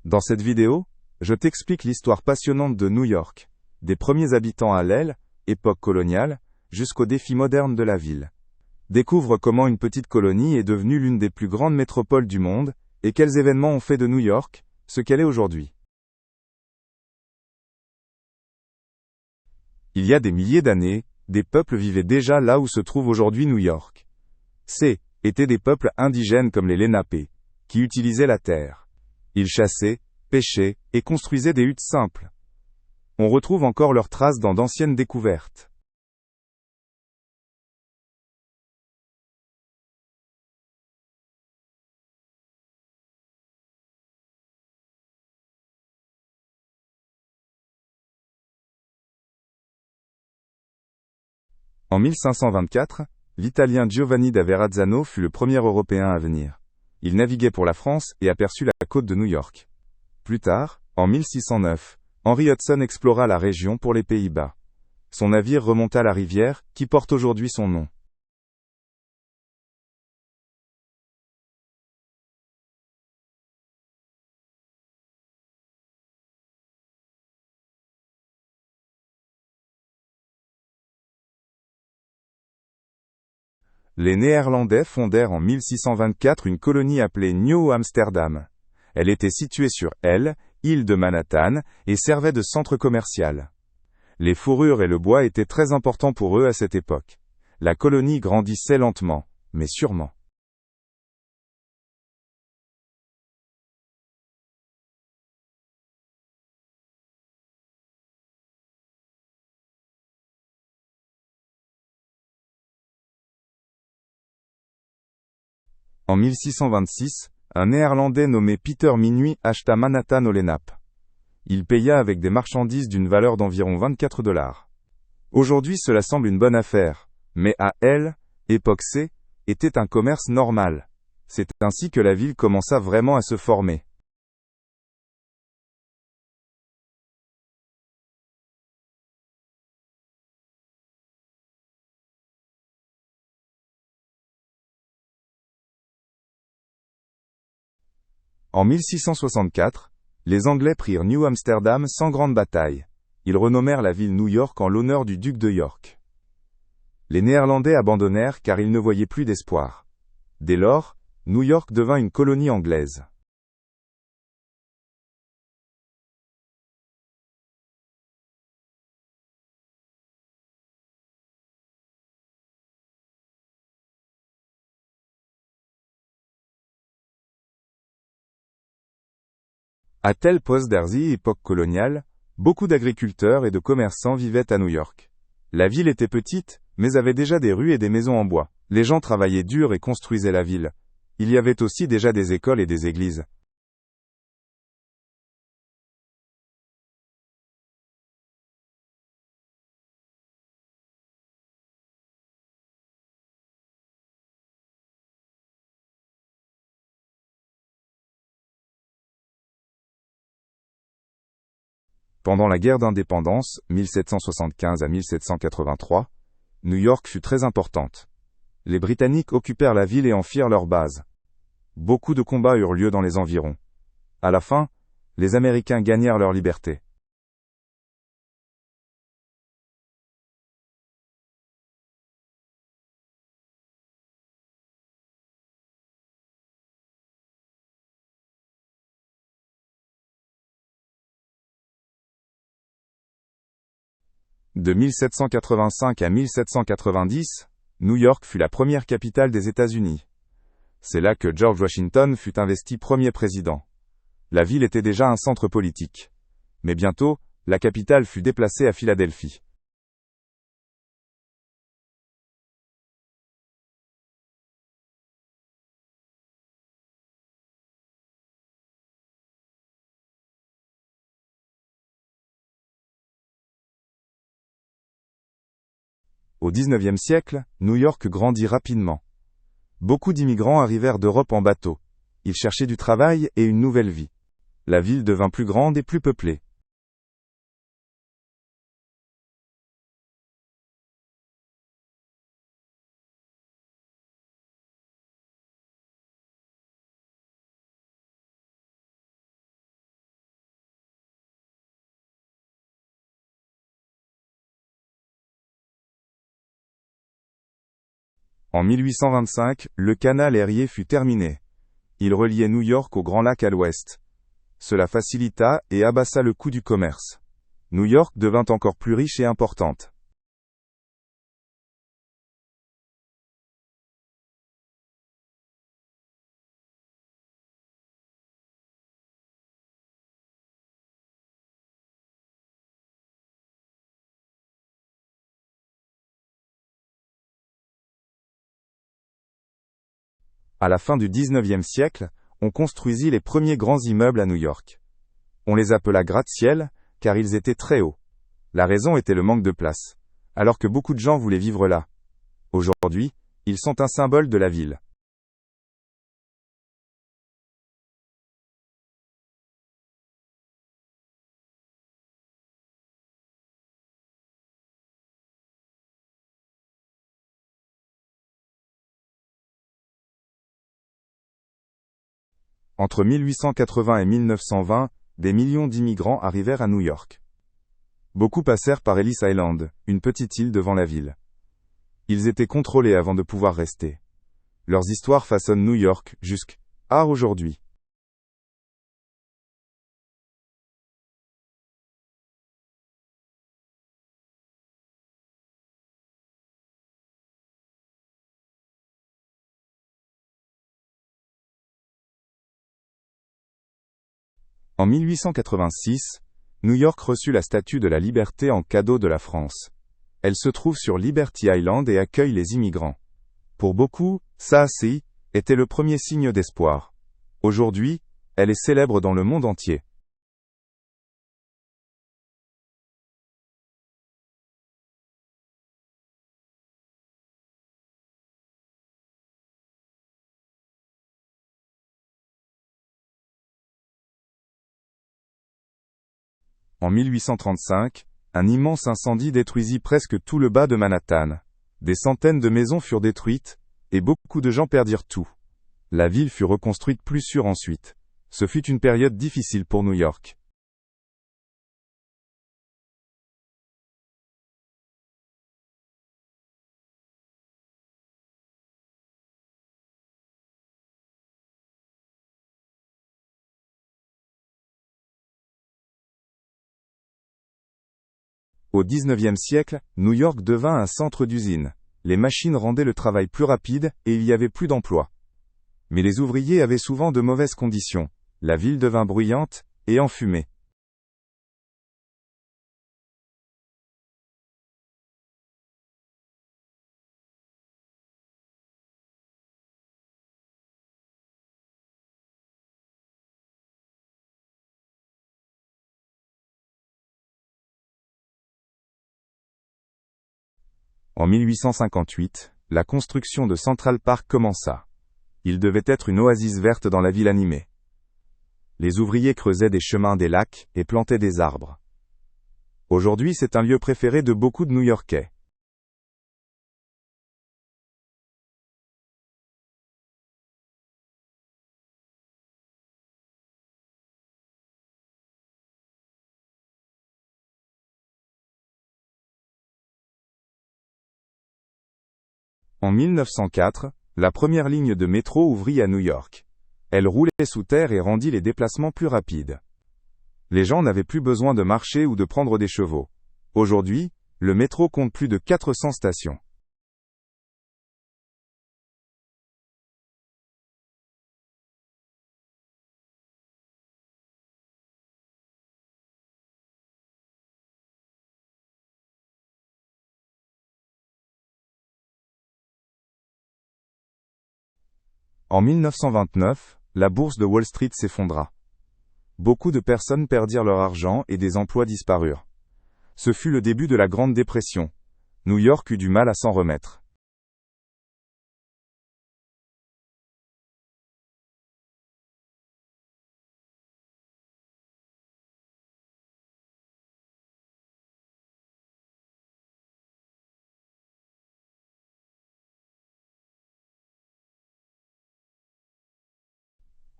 Dans cette vidéo, je t'explique l'histoire passionnante de New York, des premiers habitants à l'aile, époque coloniale, jusqu'aux défis modernes de la ville. Découvre comment une petite colonie est devenue l'une des plus grandes métropoles du monde, et quels événements ont fait de New York ce qu'elle est aujourd'hui. Il y a des milliers d'années, des peuples vivaient déjà là où se trouve aujourd'hui New York. Ces étaient des peuples indigènes comme les Lénapés, qui utilisaient la terre. Ils chassaient, pêchaient et construisaient des huttes simples. On retrouve encore leurs traces dans d'anciennes découvertes. En 1524, l'Italien Giovanni da Verrazzano fut le premier Européen à venir. Il naviguait pour la France et aperçut la côte de New York. Plus tard, en 1609, Henry Hudson explora la région pour les Pays-Bas. Son navire remonta la rivière, qui porte aujourd'hui son nom. Les Néerlandais fondèrent en 1624 une colonie appelée Nieuw Amsterdam. Elle était située sur île de Manhattan, et servait de centre commercial. Les fourrures et le bois étaient très importants pour eux à cette époque. La colonie grandissait lentement, mais sûrement. En 1626, un Néerlandais nommé Peter Minuit acheta Manhattan aux Lénapes. Il paya avec des marchandises d'une valeur d'environ 24 $. Aujourd'hui cela semble une bonne affaire, mais à époque C, était un commerce normal. C'est ainsi que la ville commença vraiment à se former. En 1664, les Anglais prirent New Amsterdam sans grande bataille. Ils renommèrent la ville New York en l'honneur du duc de York. Les Néerlandais abandonnèrent car ils ne voyaient plus d'espoir. Dès lors, New York devint une colonie anglaise. À tel poste d'Arzy, époque coloniale, beaucoup d'agriculteurs et de commerçants vivaient à New York. La ville était petite, mais avait déjà des rues et des maisons en bois. Les gens travaillaient dur et construisaient la ville. Il y avait aussi déjà des écoles et des églises. Pendant la guerre d'indépendance, 1775 à 1783, New York fut très importante. Les Britanniques occupèrent la ville et en firent leur base. Beaucoup de combats eurent lieu dans les environs. À la fin, les Américains gagnèrent leur liberté. De 1785 à 1790, New York fut la première capitale des États-Unis. C'est là que George Washington fut investi premier président. La ville était déjà un centre politique. Mais bientôt, la capitale fut déplacée à Philadelphie. Au XIXe siècle, New York grandit rapidement. Beaucoup d'immigrants arrivèrent d'Europe en bateau. Ils cherchaient du travail et une nouvelle vie. La ville devint plus grande et plus peuplée. En 1825, le canal Erie fut terminé. Il reliait New York au Grand Lac à l'ouest. Cela facilita et abassa le coût du commerce. New York devint encore plus riche et importante. À la fin du XIXe siècle, on construisit les premiers grands immeubles à New York. On les appela gratte-ciel, car ils étaient très hauts. La raison était le manque de place, alors que beaucoup de gens voulaient vivre là. Aujourd'hui, ils sont un symbole de la ville. Entre 1880 et 1920, des millions d'immigrants arrivèrent à New York. Beaucoup passèrent par Ellis Island, une petite île devant la ville. Ils étaient contrôlés avant de pouvoir rester. Leurs histoires façonnent New York jusqu'à aujourd'hui. En 1886, New York reçut la Statue de la Liberté en cadeau de la France. Elle se trouve sur Liberty Island et accueille les immigrants. Pour beaucoup, ça était le premier signe d'espoir. Aujourd'hui, elle est célèbre dans le monde entier. En 1835, un immense incendie détruisit presque tout le bas de Manhattan. Des centaines de maisons furent détruites, et beaucoup de gens perdirent tout. La ville fut reconstruite plus sûre ensuite. Ce fut une période difficile pour New York. Au XIXe siècle, New York devint un centre d'usine. Les machines rendaient le travail plus rapide et il y avait plus d'emplois. Mais les ouvriers avaient souvent de mauvaises conditions. La ville devint bruyante et enfumée. En 1858, la construction de Central Park commença. Il devait être une oasis verte dans la ville animée. Les ouvriers creusaient des chemins des lacs et plantaient des arbres. Aujourd'hui, c'est un lieu préféré de beaucoup de New-Yorkais. En 1904, la première ligne de métro ouvrit à New York. Elle roulait sous terre et rendit les déplacements plus rapides. Les gens n'avaient plus besoin de marcher ou de prendre des chevaux. Aujourd'hui, le métro compte plus de 400 stations. En 1929, la bourse de Wall Street s'effondra. Beaucoup de personnes perdirent leur argent et des emplois disparurent. Ce fut le début de la Grande Dépression. New York eut du mal à s'en remettre.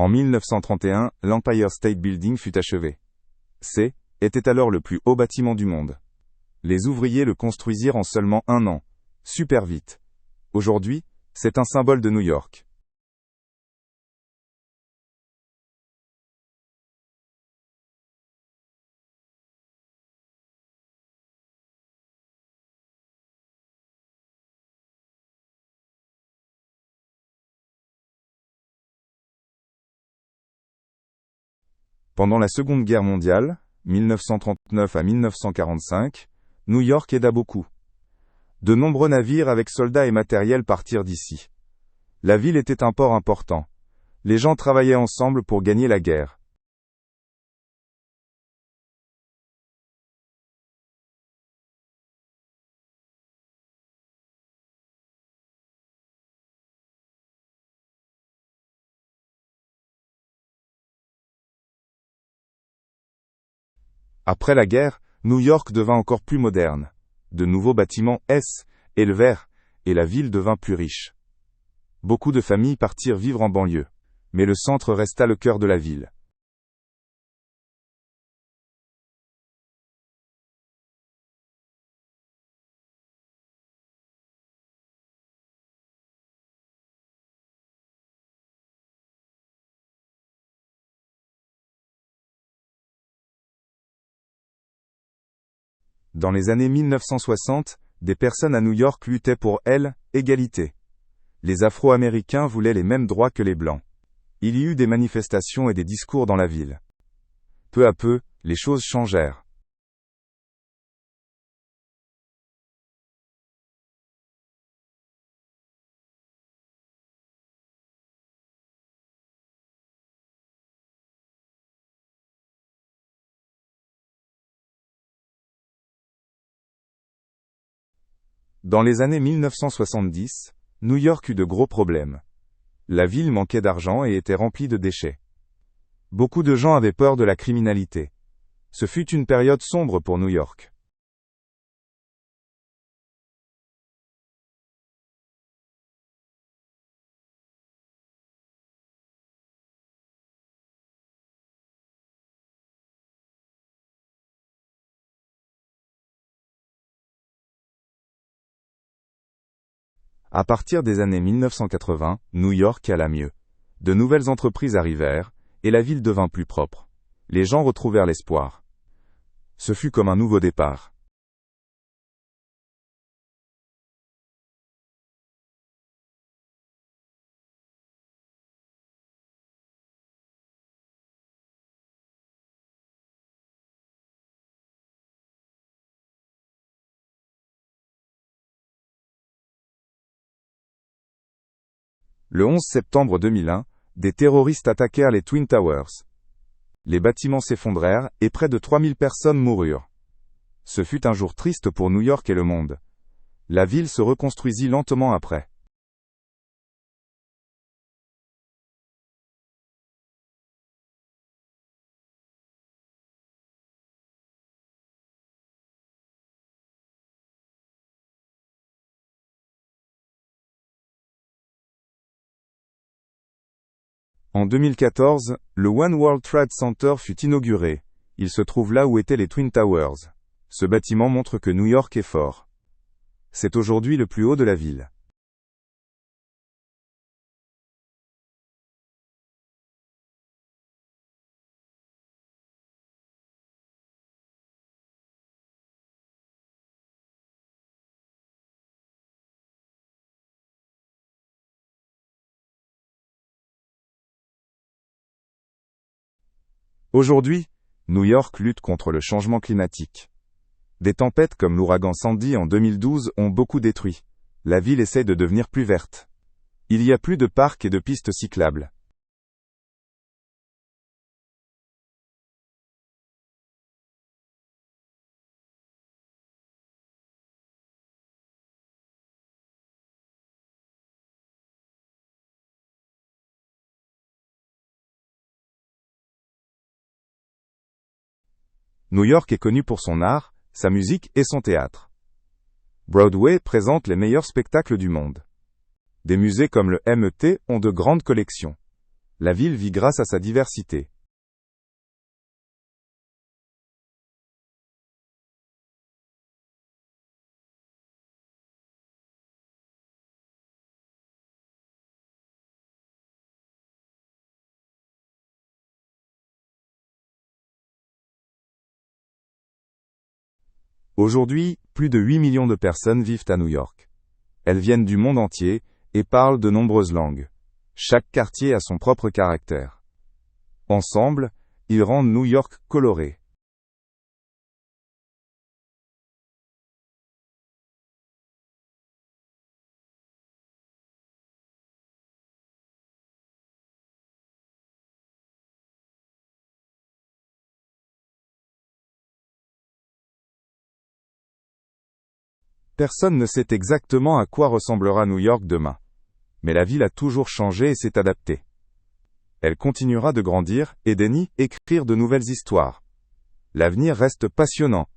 En 1931, l'Empire State Building fut achevé. Était alors le plus haut bâtiment du monde. Les ouvriers le construisirent en seulement un an. Super vite. Aujourd'hui, C'est un symbole de New York. Pendant la Seconde Guerre mondiale, 1939 à 1945, New York aida beaucoup. De nombreux navires avec soldats et matériel partirent d'ici. La ville était un port important. Les gens travaillaient ensemble pour gagner la guerre. Après la guerre, New York devint encore plus moderne. De nouveaux bâtiments élevèrent, et la ville devint plus riche. Beaucoup de familles partirent vivre en banlieue. Mais le centre resta le cœur de la ville. Dans les années 1960, des personnes à New York luttaient pour l'égalité. Les Afro-Américains voulaient les mêmes droits que les Blancs. Il y eut des manifestations et des discours dans la ville. Peu à peu, les choses changèrent. Dans les années 1970, New York eut de gros problèmes. La ville manquait d'argent et était remplie de déchets. Beaucoup de gens avaient peur de la criminalité. Ce fut une période sombre pour New York. À partir des années 1980, New York alla mieux. De nouvelles entreprises arrivèrent, et la ville devint plus propre. Les gens retrouvèrent l'espoir. Ce fut comme un nouveau départ. Le 11 septembre 2001, des terroristes attaquèrent les Twin Towers. Les bâtiments s'effondrèrent, et près de 3000 personnes moururent. Ce fut un jour triste pour New York et le monde. La ville se reconstruisit lentement après. En 2014, le One World Trade Center fut inauguré. Il se trouve là où étaient les Twin Towers. Ce bâtiment montre que New York est fort. C'est aujourd'hui le plus haut de la ville. Aujourd'hui, New York lutte contre le changement climatique. Des tempêtes comme l'ouragan Sandy en 2012 ont beaucoup détruit. La ville essaie de devenir plus verte. Il y a plus de parcs et de pistes cyclables. New York est connu pour son art, sa musique et son théâtre. Broadway présente les meilleurs spectacles du monde. Des musées comme le Met ont de grandes collections. La ville vit grâce à sa diversité. Aujourd'hui, plus de 8 millions de personnes vivent à New York. Elles viennent du monde entier et parlent de nombreuses langues. Chaque quartier a son propre caractère. Ensemble, ils rendent New York coloré. Personne ne sait exactement à quoi ressemblera New York demain. Mais la ville a toujours changé et s'est adaptée. Elle continuera de grandir et d'Eni écrire de nouvelles histoires. L'avenir reste passionnant.